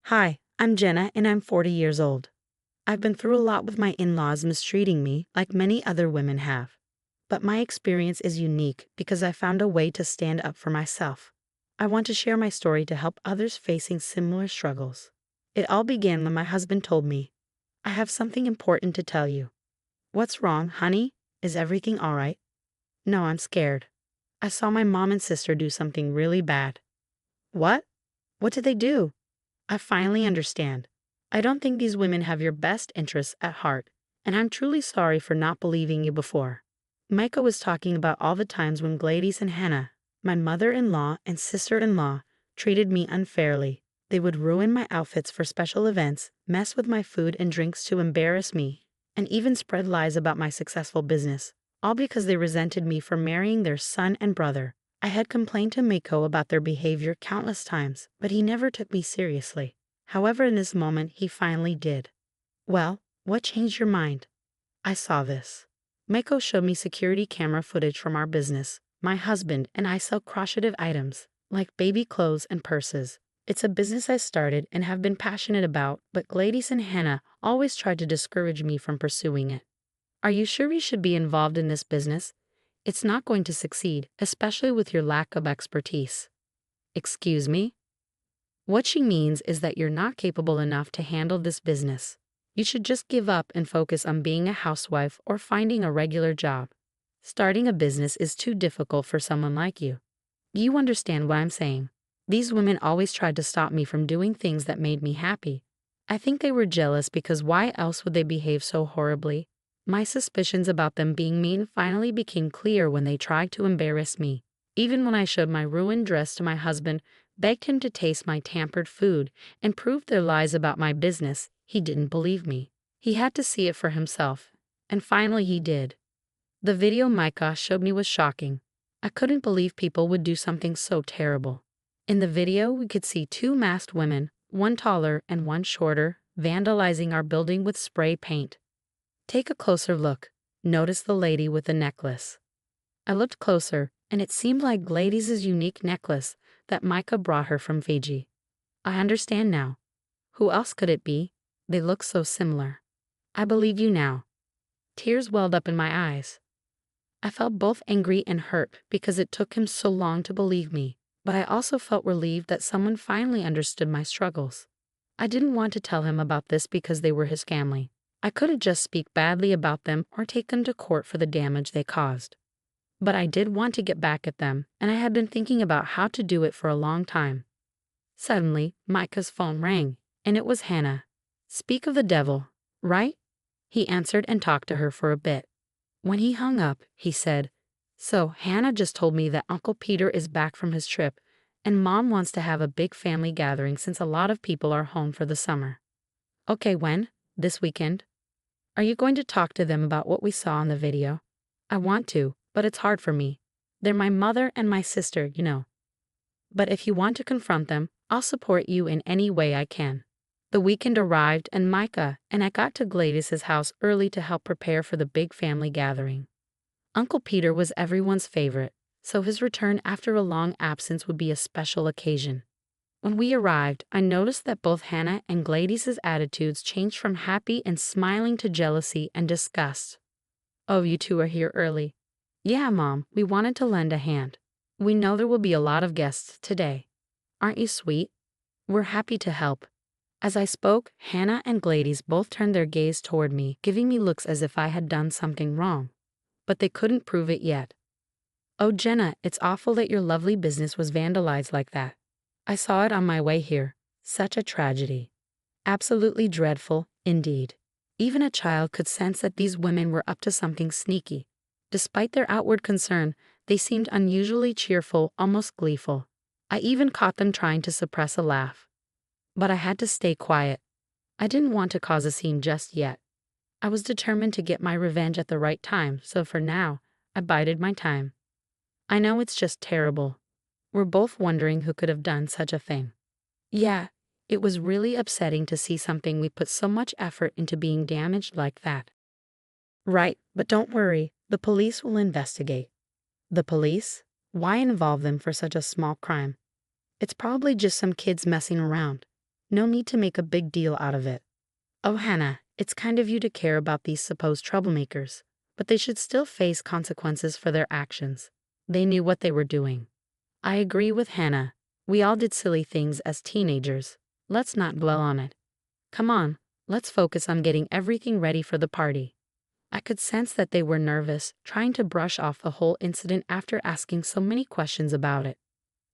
Hi, I'm Jenna and I'm 40 years old. I've been through a lot with my in-laws mistreating me like many other women have. But my experience is unique because I found a way to stand up for myself. I want to share my story to help others facing similar struggles. It all began when my husband told me, "I have something important to tell you." "What's wrong, honey? Is everything all right?" "No, I'm scared. I saw my mom and sister do something really bad." "What? What did they do?" "I finally understand. I don't think these women have your best interests at heart, and I'm truly sorry for not believing you before." Micah was talking about all the times when Gladys and Hannah, my mother-in-law and sister-in-law, treated me unfairly. They would ruin my outfits for special events, mess with my food and drinks to embarrass me, and even spread lies about my successful business, all because they resented me for marrying their son and brother. I had complained to Mako about their behavior countless times, but he never took me seriously. However, in this moment, he finally did. "Well, what changed your mind?" "I saw this." Mako showed me security camera footage from our business. My husband and I sell crocheted items, like baby clothes and purses. It's a business I started and have been passionate about, but Gladys and Hannah always tried to discourage me from pursuing it. "Are you sure we should be involved in this business? It's not going to succeed, especially with your lack of expertise." "Excuse me?" What she means is that you're not capable enough to handle this business. You should just give up and focus on being a housewife or finding a regular job. Starting a business is too difficult for someone like you. You understand what I'm saying. These women always tried to stop me from doing things that made me happy. I think they were jealous because why else would they behave so horribly? My suspicions about them being mean finally became clear when they tried to embarrass me. Even when I showed my ruined dress to my husband, begged him to taste my tampered food, and proved their lies about my business, he didn't believe me. He had to see it for himself. And finally he did. The video Micah showed me was shocking. I couldn't believe people would do something so terrible. In the video, we could see two masked women, one taller and one shorter, vandalizing our building with spray paint. Take a closer look. Notice the lady with the necklace. I looked closer, and it seemed like Gladys' unique necklace that Micah brought her from Fiji. I understand now. Who else could it be? They look so similar. I believe you now. Tears welled up in my eyes. I felt both angry and hurt because it took him so long to believe me, but I also felt relieved that someone finally understood my struggles. I didn't want to tell him about this because they were his family. I couldn't just speak badly about them or take them to court for the damage they caused. But I did want to get back at them, and I had been thinking about how to do it for a long time. Suddenly, Micah's phone rang, and it was Hannah. "Speak of the devil, right?" He answered and talked to her for a bit. When he hung up, he said, "So, Hannah just told me that Uncle Peter is back from his trip, and Mom wants to have a big family gathering since a lot of people are home for the summer." "Okay, when? This weekend?" "Are you going to talk to them about what we saw in the video?" "I want to, but it's hard for me. They're my mother and my sister, you know. But if you want to confront them, I'll support you in any way I can." The weekend arrived and Micah and I got to Gladys's house early to help prepare for the big family gathering. Uncle Peter was everyone's favorite, so his return after a long absence would be a special occasion. When we arrived, I noticed that both Hannah and Gladys's attitudes changed from happy and smiling to jealousy and disgust. "Oh, you two are here early." "Yeah, Mom, we wanted to lend a hand. We know there will be a lot of guests today. Aren't you sweet? We're happy to help." As I spoke, Hannah and Gladys both turned their gaze toward me, giving me looks as if I had done something wrong. But they couldn't prove it yet. "Oh, Jenna, it's awful that your lovely business was vandalized like that. I saw it on my way here. Such a tragedy. Absolutely dreadful, indeed." Even a child could sense that these women were up to something sneaky. Despite their outward concern, they seemed unusually cheerful, almost gleeful. I even caught them trying to suppress a laugh. But I had to stay quiet. I didn't want to cause a scene just yet. I was determined to get my revenge at the right time, so for now, I bided my time. I know it's just terrible. We're both wondering who could have done such a thing. Yeah, it was really upsetting to see something we put so much effort into being damaged like that. Right, but don't worry, the police will investigate. The police? Why involve them for such a small crime? It's probably just some kids messing around. No need to make a big deal out of it. Oh, Hannah, it's kind of you to care about these supposed troublemakers, but they should still face consequences for their actions. They knew what they were doing. I agree with Hannah. We all did silly things as teenagers. Let's not dwell on it. Come on, let's focus on getting everything ready for the party. I could sense that they were nervous, trying to brush off the whole incident after asking so many questions about it.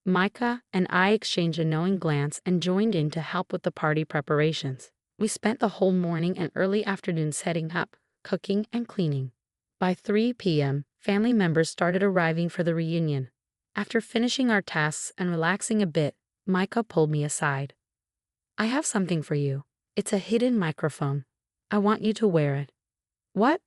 Micah and I exchanged a knowing glance and joined in to help with the party preparations. We spent the whole morning and early afternoon setting up, cooking, and cleaning. By 3 p.m., family members started arriving for the reunion. After finishing our tasks and relaxing a bit, Micah pulled me aside. I have something for you. It's a hidden microphone. I want you to wear it. What?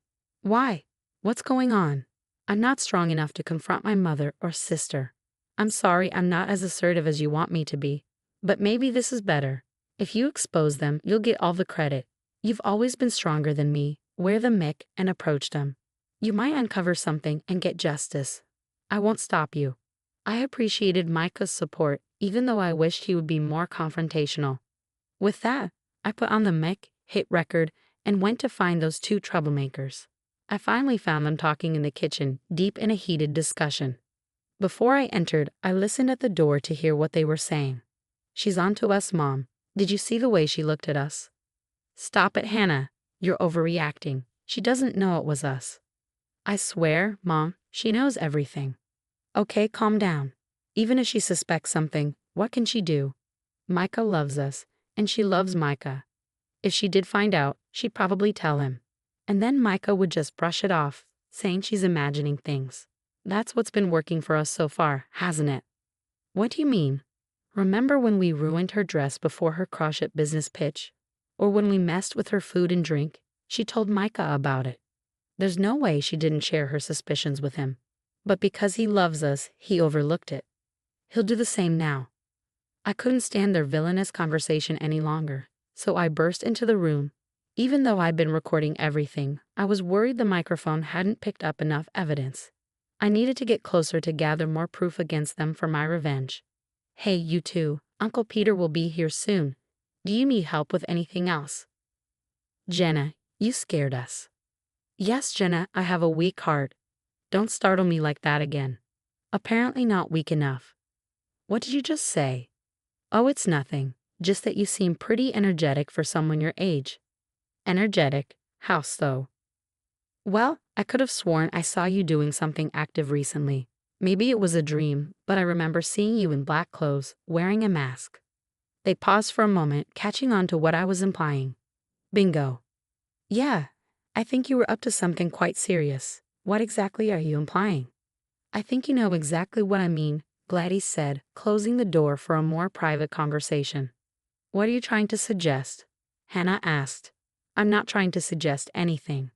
Why? What's going on? I'm not strong enough to confront my mother or sister. I'm sorry I'm not as assertive as you want me to be, but maybe this is better. If you expose them, you'll get all the credit. You've always been stronger than me. Wear the mic and approach them. You might uncover something and get justice. I won't stop you. I appreciated Micah's support, even though I wished he would be more confrontational. With that, I put on the mic, hit record, and went to find those two troublemakers. I finally found them talking in the kitchen, deep in a heated discussion. Before I entered, I listened at the door to hear what they were saying. She's on to us, Mom. Did you see the way she looked at us? Stop it, Hannah. You're overreacting. She doesn't know it was us. I swear, Mom, she knows everything. Okay, calm down. Even if she suspects something, what can she do? Micah loves us, and she loves Micah. If she did find out, she'd probably tell him. And then Micah would just brush it off, saying she's imagining things. That's what's been working for us so far, hasn't it? What do you mean? Remember when we ruined her dress before her crush at business pitch? Or when we messed with her food and drink? She told Micah about it. There's no way she didn't share her suspicions with him. But because he loves us, he overlooked it. He'll do the same now. I couldn't stand their villainous conversation any longer, so I burst into the room. Even though I'd been recording everything, I was worried the microphone hadn't picked up enough evidence. I needed to get closer to gather more proof against them for my revenge. Hey, you two, Uncle Peter will be here soon. Do you need help with anything else? Jenna, you scared us. Yes, Jenna, I have a weak heart. Don't startle me like that again. Apparently not weak enough. What did you just say? Oh, it's nothing, just that you seem pretty energetic for someone your age. Energetic? How so? Well, I could have sworn I saw you doing something active recently. Maybe it was a dream, but I remember seeing you in black clothes, wearing a mask. They paused for a moment, catching on to what I was implying. Bingo. Yeah, I think you were up to something quite serious. What exactly are you implying? I think you know exactly what I mean, Gladys said, closing the door for a more private conversation. What are you trying to suggest? Hannah asked. I'm not trying to suggest anything.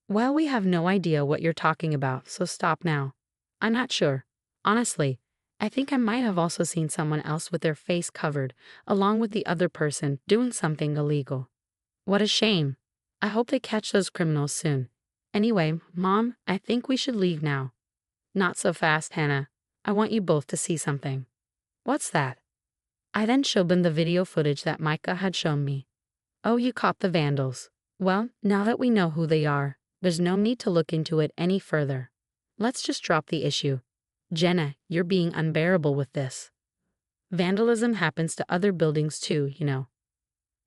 Well, we have no idea what you're talking about, so stop now. I'm not sure. Honestly, I think I might have also seen someone else with their face covered, along with the other person, doing something illegal. What a shame. I hope they catch those criminals soon. Anyway, Mom, I think we should leave now. Not so fast, Hannah. I want you both to see something. What's that? I then showed them the video footage that Micah had shown me. Oh, you caught the vandals. Well, now that we know who they are, there's no need to look into it any further. Let's just drop the issue. Jenna, you're being unbearable with this. Vandalism happens to other buildings too, you know.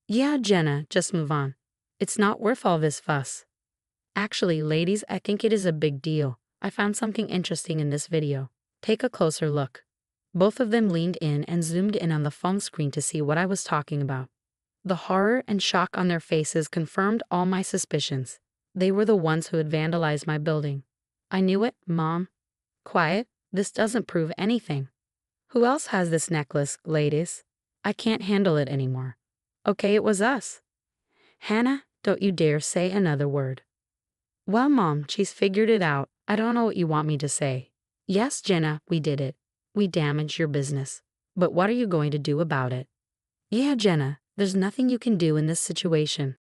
Yeah, Jenna, just move on. It's not worth all this fuss. Actually, ladies, I think it is a big deal. I found something interesting in this video. Take a closer look. Both of them leaned in and zoomed in on the phone screen to see what I was talking about. The horror and shock on their faces confirmed all my suspicions. They were the ones who had vandalized my building. I knew it, Mom. Quiet, this doesn't prove anything. Who else has this necklace, ladies? I can't handle it anymore. Okay, it was us. Hannah, don't you dare say another word. Well, Mom, she's figured it out. I don't know what you want me to say. Yes, Jenna, we did it. We damaged your business. But what are you going to do about it? Yeah, Jenna, there's nothing you can do in this situation.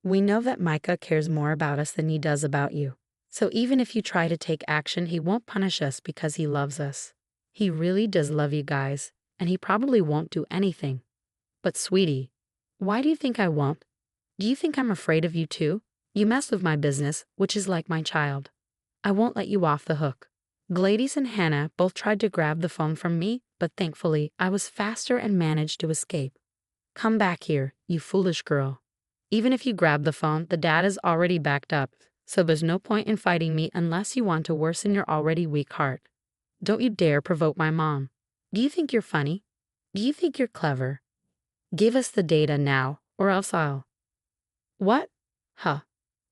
We know that Micah cares more about us than he does about you. So even if you try to take action, he won't punish us because he loves us. He really does love you guys, and he probably won't do anything. But sweetie, why do you think I won't? Do you think I'm afraid of you too? You mess with my business, which is like my child. I won't let you off the hook. Gladys and Hannah both tried to grab the phone from me, but thankfully I was faster and managed to escape. Come back here, you foolish girl. Even if you grab the phone, the data's already backed up, so there's no point in fighting me unless you want to worsen your already weak heart. Don't you dare provoke my mom. Do you think you're funny? Do you think you're clever? Give us the data now, or else I'll. What? Huh.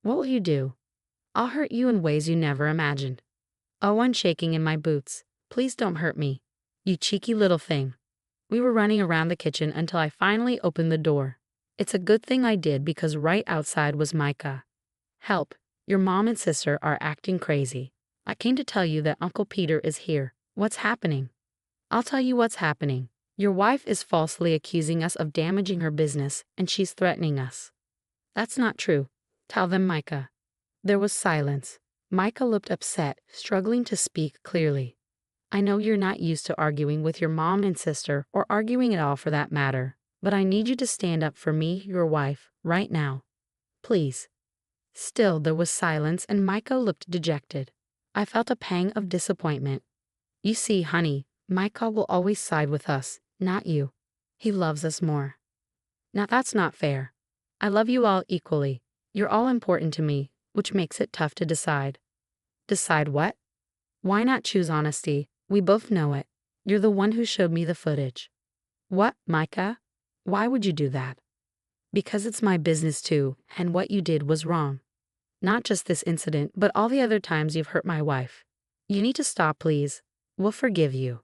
What will you do? I'll hurt you in ways you never imagined. Oh, I'm shaking in my boots. Please don't hurt me. You cheeky little thing. We were running around the kitchen until I finally opened the door. It's a good thing I did because right outside was Micah. Help, your mom and sister are acting crazy. I came to tell you that Uncle Peter is here. What's happening? I'll tell you what's happening. Your wife is falsely accusing us of damaging her business, and she's threatening us. That's not true. Tell them, Micah. There was silence. Micah looked upset, struggling to speak clearly. I know you're not used to arguing with your mom and sister, or arguing at all for that matter, but I need you to stand up for me, your wife, right now. Please. Still, there was silence, and Micah looked dejected. I felt a pang of disappointment. You see, honey, Micah will always side with us, not you. He loves us more. Now that's not fair. I love you all equally. You're all important to me, which makes it tough to decide. Decide what? Why not choose honesty? We both know it. You're the one who showed me the footage. What, Micah? Why would you do that? Because it's my business too, and what you did was wrong. Not just this incident, but all the other times you've hurt my wife. You need to stop, please. We'll forgive you.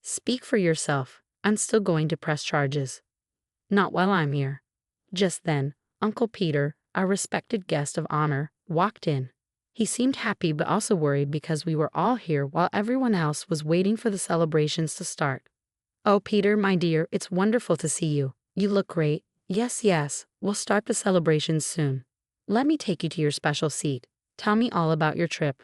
Speak for yourself. I'm still going to press charges. Not while I'm here. Just then, Uncle Peter, our respected guest of honor, walked in. He seemed happy but also worried because we were all here while everyone else was waiting for the celebrations to start. Oh, Peter, my dear, it's wonderful to see you. You look great. Yes, we'll start the celebrations soon. Let me take you to your special seat. Tell me all about your trip.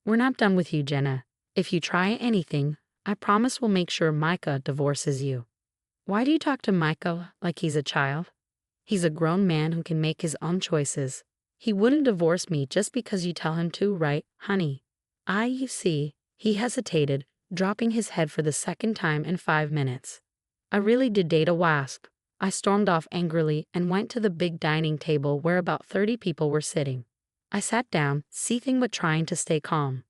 We're not done with you, Jenna. If you try anything, I promise we'll make sure Micah divorces you. Why do you talk to Micah like he's a child? He's a grown man who can make his own choices. He wouldn't divorce me just because you tell him to, right, honey? You see, he hesitated, dropping his head for the second time in 5 minutes. I really did date a wasp. I stormed off angrily and went to the big dining table where about 30 people were sitting. I sat down, seething but trying to stay calm.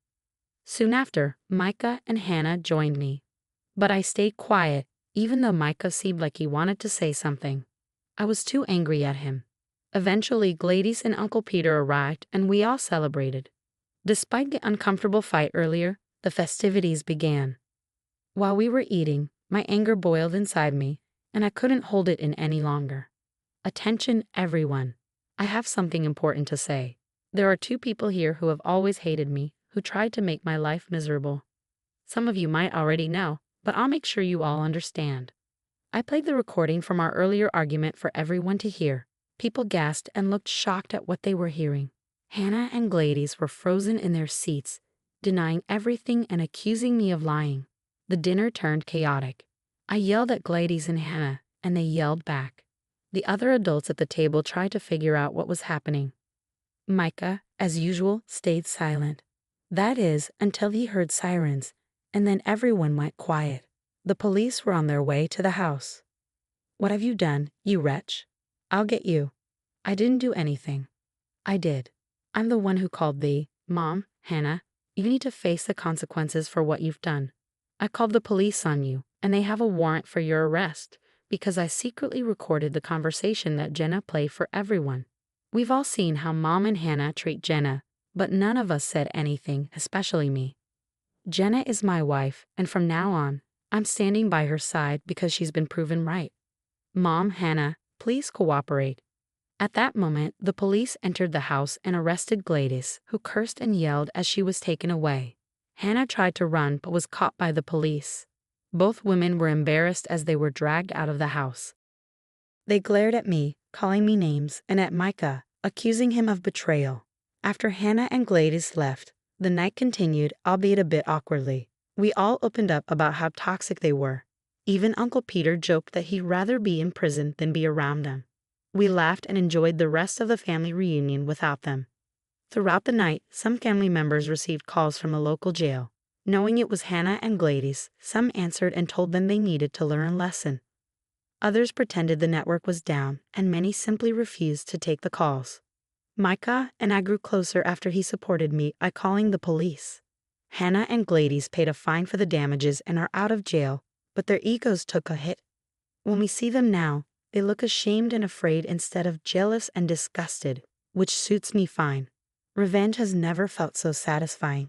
Soon after, Micah and Hannah joined me. But I stayed quiet, even though Micah seemed like he wanted to say something. I was too angry at him. Eventually, Gladys and Uncle Peter arrived, and we all celebrated. Despite the uncomfortable fight earlier, the festivities began. While we were eating, my anger boiled inside me, and I couldn't hold it in any longer. Attention, everyone. I have something important to say. There are 2 people here who have always hated me, who tried to make my life miserable. Some of you might already know, but I'll make sure you all understand. I played the recording from our earlier argument for everyone to hear. People gasped and looked shocked at what they were hearing. Hannah and Gladys were frozen in their seats, denying everything and accusing me of lying. The dinner turned chaotic. I yelled at Gladys and Hannah, and they yelled back. The other adults at the table tried to figure out what was happening. Micah, as usual, stayed silent. That is, until he heard sirens, and then everyone went quiet. The police were on their way to the house. What have you done, you wretch? I'll get you. I didn't do anything. I did. I'm the one who called thee. Mom, Hannah, you need to face the consequences for what you've done. I called the police on you, and they have a warrant for your arrest, because I secretly recorded the conversation that Jenna played for everyone. We've all seen how Mom and Hannah treat Jenna, but none of us said anything, especially me. Jenna is my wife, and from now on, I'm standing by her side because she's been proven right. Mom, Hannah, please cooperate. At that moment, the police entered the house and arrested Gladys, who cursed and yelled as she was taken away. Hannah tried to run but was caught by the police. Both women were embarrassed as they were dragged out of the house. They glared at me, calling me names, and at Micah, accusing him of betrayal. After Hannah and Gladys left, the night continued, albeit a bit awkwardly. We all opened up about how toxic they were. Even Uncle Peter joked that he'd rather be in prison than be around them. We laughed and enjoyed the rest of the family reunion without them. Throughout the night, some family members received calls from a local jail. Knowing it was Hannah and Gladys, some answered and told them they needed to learn a lesson. Others pretended the network was down, and many simply refused to take the calls. Micah and I grew closer after he supported me by calling the police. Hannah and Gladys paid a fine for the damages and are out of jail, but their egos took a hit. When we see them now, they look ashamed and afraid instead of jealous and disgusted, which suits me fine. Revenge has never felt so satisfying.